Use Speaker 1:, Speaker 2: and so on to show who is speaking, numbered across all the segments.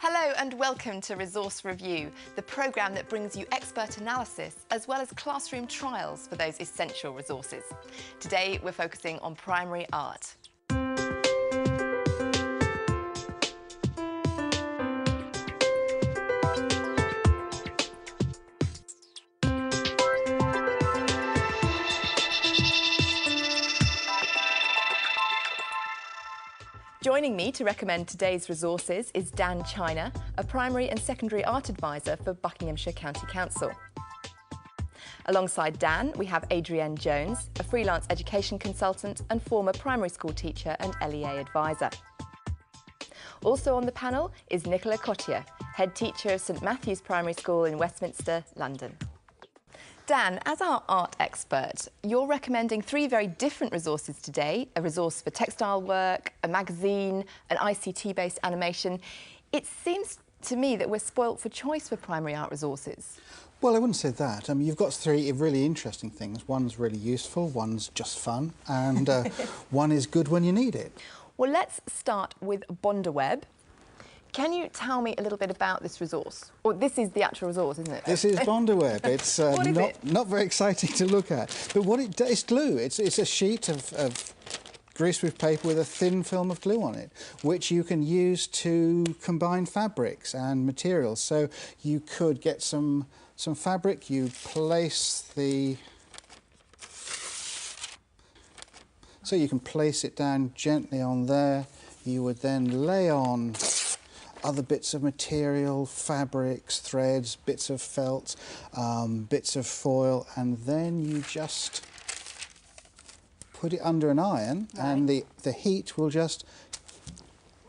Speaker 1: Hello and welcome to Resource Review, the programme that brings you expert analysis as well as classroom trials for those essential resources. Today we're focusing on primary art. Joining me to recommend today's resources is Dan China, a primary and secondary art advisor for Buckinghamshire County Council. Alongside Dan, we have Adrienne Jones, a freelance education consultant and former primary school teacher and LEA advisor. Also on the panel is Nicola Cottier, head teacher of St Matthew's Primary School in Westminster, London. Dan, as our art expert, you're recommending three very different resources today: a resource for textile work, a magazine, an ICT-based animation. It seems to me that we're spoilt for choice for primary art resources.
Speaker 2: Well, I wouldn't say that. You've got three really interesting things. One's really useful, one's just fun, and one is good when you need it.
Speaker 1: Well, let's start with Bondaweb. Can you tell me a little bit about this resource? Or this is the actual resource, isn't it?
Speaker 2: This is Bondaweb. It's not very exciting to look at. But what it does, it's glue. It's a sheet of greaseproof paper with a thin film of glue on it, which you can use to combine fabrics and materials. So you could get some fabric, you place the... So you can place it down gently on there. You would then lay on other bits of material, fabrics, threads, bits of felt, bits of foil, and then you just put it under an iron, right, and the heat will just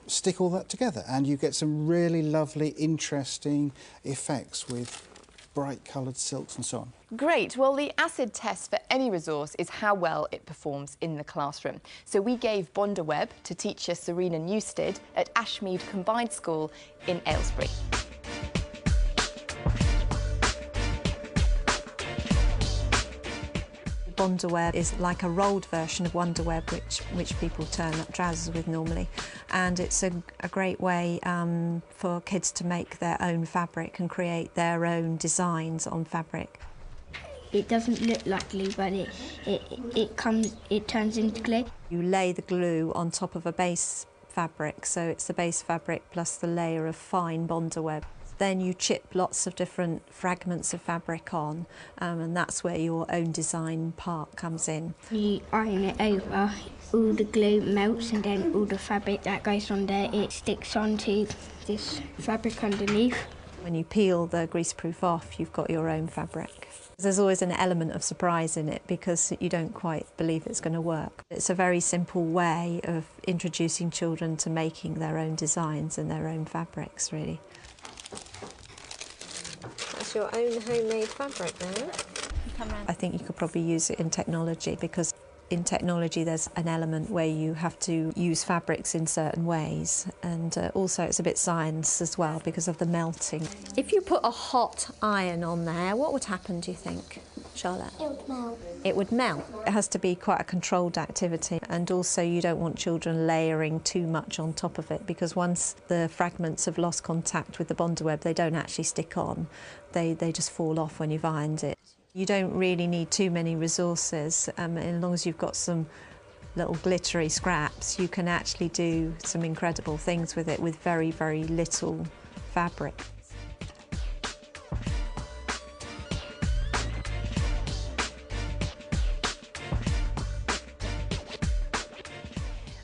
Speaker 2: stick all that together, and you get some really lovely, interesting effects with bright coloured silks and so on.
Speaker 1: Great. Well, the acid test for any resource is how well it performs in the classroom. So we gave Bondaweb to teacher Serena Newstead at Ashmead Combined School in Aylesbury.
Speaker 3: Bondaweb is like a rolled version of Wonderweb, which people turn up trousers with normally, and it's a great way for kids to make their own fabric and create their own designs on fabric.
Speaker 4: It doesn't look like glue, but it turns into glue.
Speaker 3: You lay the glue on top of a base fabric, so it's the base fabric plus the layer of fine Bondaweb. Then you chip lots of different fragments of fabric on, and that's where your own design part comes in.
Speaker 4: You iron it over, all the glue melts, and then all the fabric that goes on there, it sticks onto this fabric underneath.
Speaker 3: When you peel the greaseproof off, you've got your own fabric. There's always an element of surprise in it because you don't quite believe it's going to work. It's a very simple way of introducing children to making their own designs and their own fabrics, really.
Speaker 5: That's your own homemade fabric there.
Speaker 3: I think you could probably use it in technology, because in technology there's an element where you have to use fabrics in certain ways, and also it's a bit science as well because of the melting.
Speaker 5: If you put a hot iron on there, what would happen, do you think, Charlotte?
Speaker 4: It would melt.
Speaker 5: It would melt.
Speaker 3: It has to be quite a controlled activity, and also you don't want children layering too much on top of it, because once the fragments have lost contact with the Bondaweb, they don't actually stick on. They just fall off when you've ironed it. You don't really need too many resources, as long as you've got some little glittery scraps, you can actually do some incredible things with it with very, very little fabric.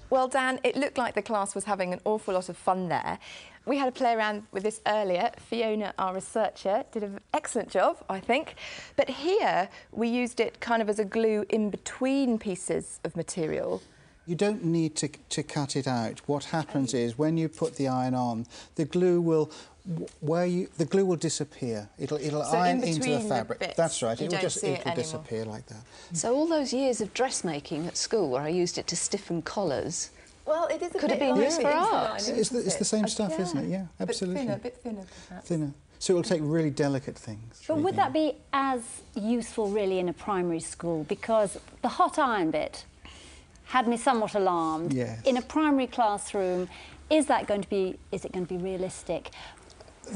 Speaker 1: Well, Dan, it looked like the class was having an awful lot of fun there. We had a play around with this earlier. Fiona, our researcher, did an excellent job, I think. But here, we used it kind of as a glue in between pieces of material.
Speaker 2: You don't need to cut it out. What happens is, when you put the iron on, the glue will disappear. It'll iron into the fabric. That's right. It'll disappear like that.
Speaker 6: So all those years of dressmaking at school where I used it to stiffen collars,
Speaker 1: well, it is a
Speaker 6: could
Speaker 1: bit
Speaker 6: have been used for art.
Speaker 2: It's the same stuff, isn't it? Yeah, absolutely.
Speaker 1: A bit thinner, perhaps.
Speaker 2: Thinner. So it will take really delicate things.
Speaker 7: But would that be as useful, really, in a primary school? Because the hot iron bit had me somewhat alarmed.
Speaker 2: Yes.
Speaker 7: In a primary classroom, Is it going to be realistic?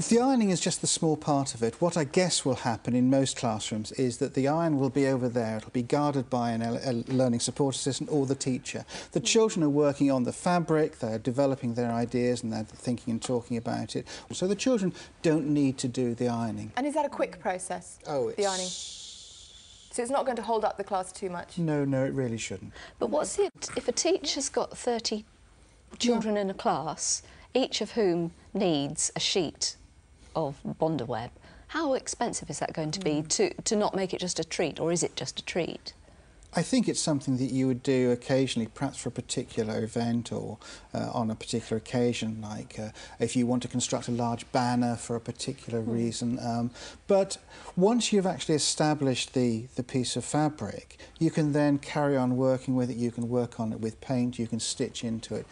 Speaker 2: The ironing is just the small part of it. What I guess will happen in most classrooms is that the iron will be over there. It'll be guarded by a learning support assistant or the teacher. The children are working on the fabric, they're developing their ideas and they're thinking and talking about it. So the children don't need to do the ironing.
Speaker 1: And is that a quick process, the ironing? So it's not going to hold up the class too much?
Speaker 2: No, it really shouldn't.
Speaker 6: But what's it, if a teacher's got 30 children in a class, each of whom needs a sheet of Bondaweb, how expensive is that going to be to not make it just a treat, or is it just a treat?
Speaker 2: I think it's something that you would do occasionally, perhaps for a particular event or on a particular occasion, like if you want to construct a large banner for a particular reason. But once you've actually established the piece of fabric, you can then carry on working with it. You can work on it with paint, you can stitch into it.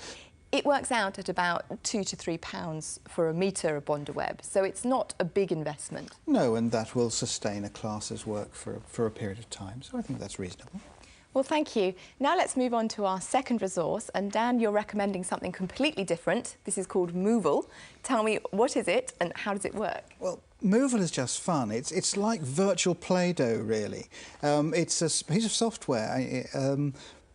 Speaker 1: It works out at about £2 to £3 for a metre of Bondaweb, so it's not a big investment.
Speaker 2: No, and that will sustain a class's work for a period of time, so I think that's reasonable.
Speaker 1: Well, thank you. Now let's move on to our second resource, and Dan, you're recommending something completely different. This is called Movable. Tell me, what is it and how does it work?
Speaker 2: Well, Movable is just fun. It's like virtual Play-Doh, really. It's a piece of software,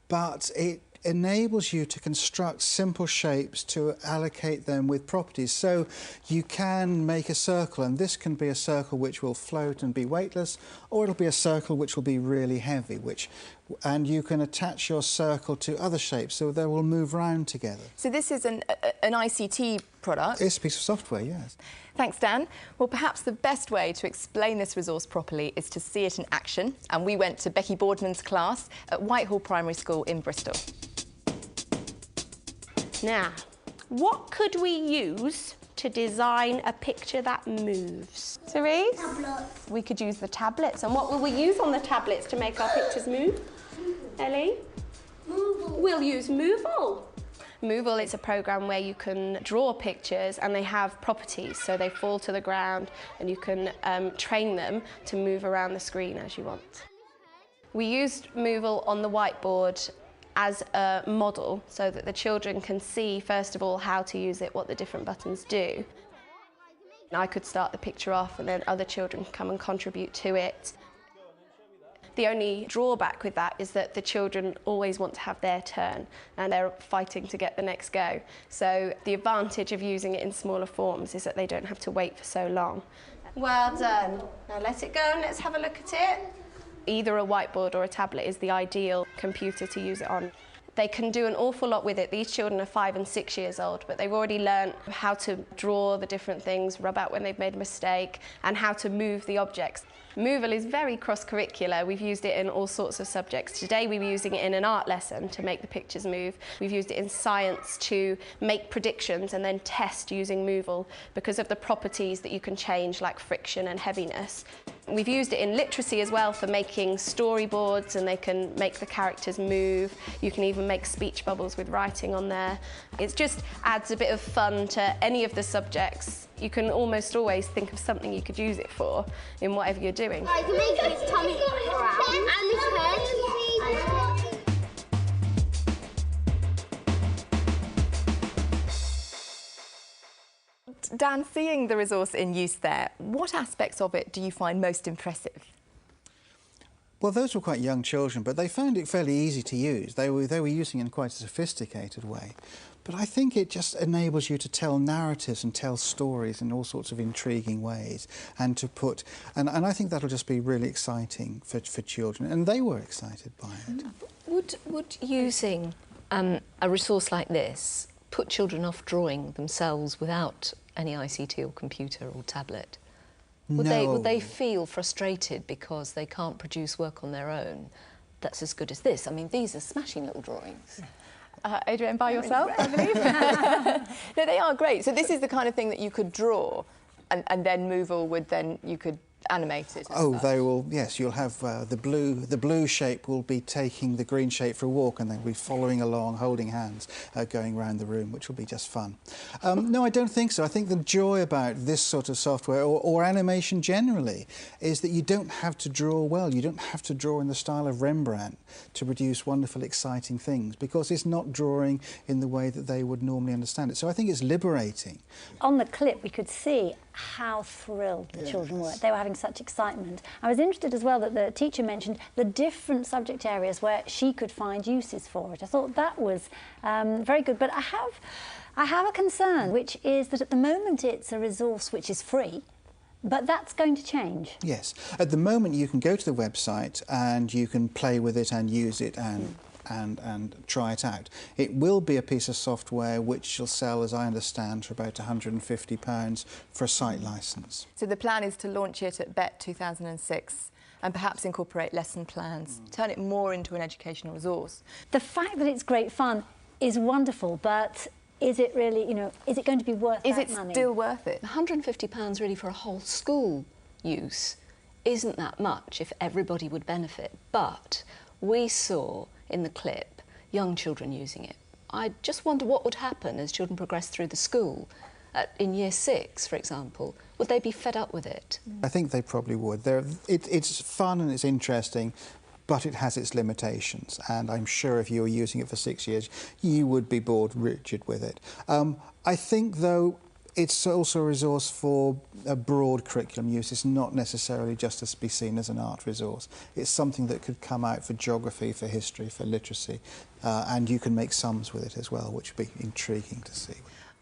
Speaker 2: but it enables you to construct simple shapes to allocate them with properties. So you can make a circle, and this can be a circle which will float and be weightless, or it'll be a circle which will be really heavy, and you can attach your circle to other shapes so they will move round together.
Speaker 1: So this is an ICT product?
Speaker 2: It's a piece of software, yes.
Speaker 1: Thanks, Dan. Well, perhaps the best way to explain this resource properly is to see it in action, and we went to Becky Boardman's class at Whitehall Primary School in Bristol.
Speaker 8: Now, what could we use to design a picture that moves? Therese?
Speaker 4: Tablets.
Speaker 8: We could use the tablets. And what will we use on the tablets to make our pictures move? Ellie?
Speaker 4: Movable.
Speaker 8: We'll use Movable. Movable is a program where you can draw pictures and they have properties, so they fall to the ground and you can train them to move around the screen as you want. We used Movable on the whiteboard as a model so that the children can see, first of all, how to use it, what the different buttons do. I could start the picture off and then other children can come and contribute to it. The only drawback with that is that the children always want to have their turn and they're fighting to get the next go. So the advantage of using it in smaller forms is that they don't have to wait for so long. Well done. Now let it go and let's have a look at it. Either a whiteboard or a tablet is the ideal computer to use it on. They can do an awful lot with it. These children are 5 and 6 years old, but they've already learnt how to draw the different things, rub out when they've made a mistake, and how to move the objects. Movable is very cross-curricular. We've used it in all sorts of subjects. Today we were using it in an art lesson to make the pictures move. We've used it in science to make predictions and then test using Movable because of the properties that you can change, like friction and heaviness. We've used it in literacy as well for making storyboards, and they can make the characters move. You can even make speech bubbles with writing on there. It just adds a bit of fun to any of the subjects. You can almost always think of something you could use it for in whatever you're doing.
Speaker 4: I can make his tummy and his head.
Speaker 1: Dan, seeing the resource in use there, what aspects of it do you find most impressive?
Speaker 2: Well, those were quite young children, but they found it fairly easy to use. They were using it in quite a sophisticated way. But I think it just enables you to tell narratives and tell stories in all sorts of intriguing ways, and to put... And I think that'll just be really exciting for children, and they were excited by it.
Speaker 6: Would using a resource like this put children off drawing themselves without any ICT or computer or tablet? Would they feel frustrated because they can't produce work on their own that's as good as this? I mean, these are smashing little drawings.
Speaker 1: Adrienne, by yourself, I believe? No, they are great. So this is the kind of thing that you could draw, and then Movable would then, you could animated?
Speaker 2: Oh, they will. Yes, you'll have the blue shape will be taking the green shape for a walk, and they'll be following along, holding hands, going around the room, which will be just fun. No, I don't think so. I think the joy about this sort of software or animation generally is that you don't have to draw well. You don't have to draw in the style of Rembrandt to produce wonderful, exciting things, because it's not drawing in the way that they would normally understand it. So I think it's liberating.
Speaker 7: On the clip, we could see how thrilled the children were. They were having such excitement. I was interested as well that the teacher mentioned the different subject areas where she could find uses for it. I thought that was very good. But I have a concern, which is that at the moment it's a resource which is free, but that's going to change.
Speaker 2: Yes. At the moment you can go to the website and you can play with it and use it and try it out. It will be a piece of software which will sell, as I understand, for about £150 for a site licence.
Speaker 1: So the plan is to launch it at BET 2006 and perhaps incorporate lesson plans, turn it more into an educational resource.
Speaker 7: The fact that it's great fun is wonderful, but is it really, you know, is it going to be worth that money?
Speaker 1: Is it still worth it?
Speaker 6: £150 really for a whole school use isn't that much if everybody would benefit, but we saw in the clip young children using it. I just wonder what would happen as children progress through the school. In year 6, for example, would they be fed up with it?
Speaker 2: I think they probably would. It's fun and it's interesting, but it has its limitations, and I'm sure if you were using it for 6 years, you would be bored rigid with it. I think, though, it's also a resource for a broad curriculum use. It's not necessarily just to be seen as an art resource. It's something that could come out for geography, for history, for literacy, and you can make sums with it as well, which would be intriguing to see.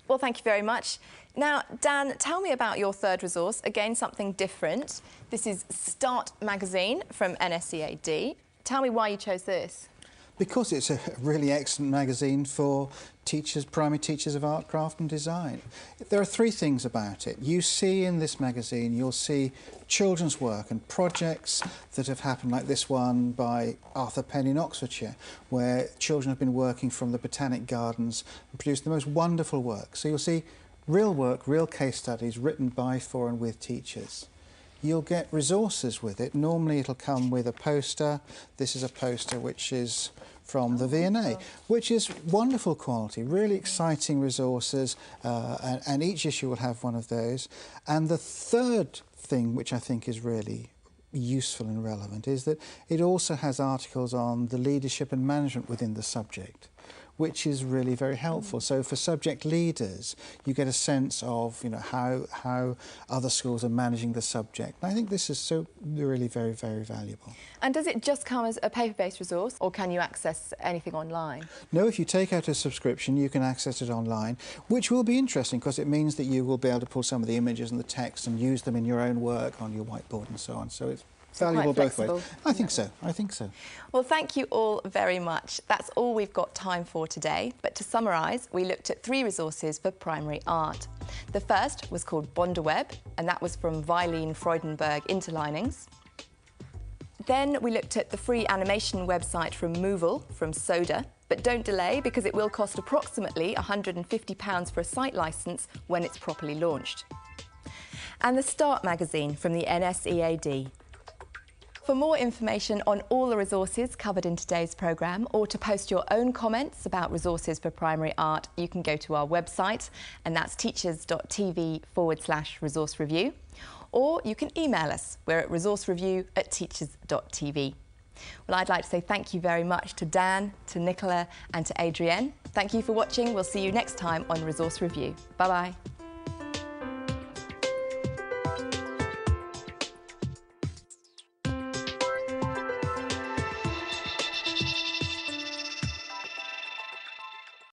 Speaker 1: Well, thank you very much. Now, Dan, tell me about your third resource. Again, something different. This is Start magazine from NSEAD. Tell me why you chose this.
Speaker 2: Because it's a really excellent magazine for teachers, primary teachers of art, craft and design. There are 3 things about it. You see in this magazine, you'll see children's work and projects that have happened, like this one by Arthur Penn in Oxfordshire, where children have been working from the Botanic Gardens and produced the most wonderful work. So you'll see real work, real case studies written by, for and with teachers. You'll get resources with it. Normally it'll come with a poster. This is a poster which is from the V&A, which is wonderful quality, really exciting resources, and each issue will have one of those. And the third thing, which I think is really useful and relevant, is that it also has articles on the leadership and management within the subject, which is really very helpful. So for subject leaders, you get a sense of, you know, how other schools are managing the subject. And I think this is so really very, very valuable.
Speaker 1: And does it just come as a paper-based resource, or can you access anything online?
Speaker 2: No, if you take out a subscription, you can access it online, which will be interesting because it means that you will be able to pull some of the images and the text and use them in your own work on your whiteboard and so on. So it's valuable both ways. I think so. I think so.
Speaker 1: Well, thank you all very much. That's all we've got time for today. But to summarise, we looked at 3 resources for primary art. The first was called Bondeweb, and that was from Wileen Freudenberg Interlinings. Then we looked at the free animation website from Movil, from Soda. But don't delay, because it will cost approximately £150 for a site licence when it's properly launched. And the Start magazine from the NSEAD. For more information on all the resources covered in today's programme, or to post your own comments about resources for primary art, you can go to our website, and that's teachers.tv/resource review, or you can email us. We're at resourcereview@teachers.tv. Well, I'd like to say thank you very much to Dan, to Nicola and to Adrienne. Thank you for watching. We'll see you next time on Resource Review. Bye-bye.